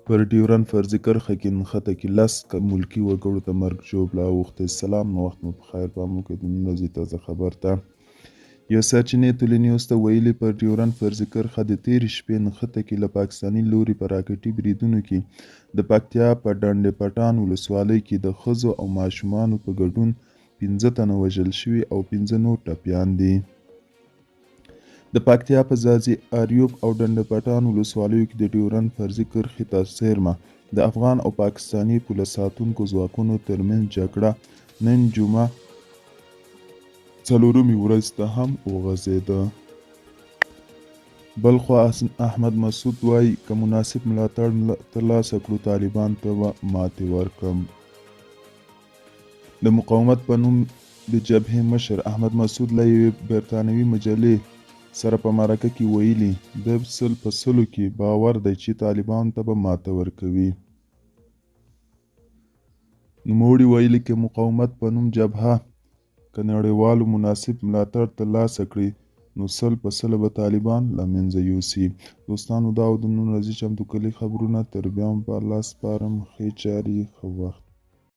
پر ډیورنډ فرضي کرښه کې نښته کې 10 ملکي وګړو ته مرګ ژوبله اوښتی. سلام، نو وخت مو پخیر. پام وکړئ د نن ورځې تازه خبر ته. یو سرچینې ټولنیوز ته ویلي پر ډیورنډ فرضي کرښه د تېرې شپې نښته کې له پاکستاني لوري په راکټي بریدونو کې د پکتیا په ډنډ پټان ولسوالۍ کې د ښځو او ماشومانو په ګډون 15 تنه وژل شوي او 15 نور ټپیان دي. د پکتیا په ځاځي اریوب او ډنډ پټان ولسوالیو کې د ډیورنډ فرضي کرښې ته څیرمه د افغان او پاکستاني پوله ساتونکو ځواکونو ترمنځ جګړه نن جمعه 4مې ورځ ته هم وغځېده. بلخوا احمد مسعود وایي که مناسب ملاتړ ترلاسه کړو طالبان ته به ماتې ورکړم. د مقاومت په نوم د جبهې مشر احمد مسعود له یوې برتانوي مجلې سره په مرکه کې ویلي د 100% کې باور دی چې طالبانو ته به ماته ورکوي. نوموړي ویلي که مقاومت په نوم جبهه که نړیوالو مناسب ملاتړ ترلاسه کړي نو 100% به طالبان له منځه یوسي. دوستانو دا و د نن ورځې چمتو کلي خبرونه. تر بیا هم په الله سپارم. ښې چارې، ښه وخت.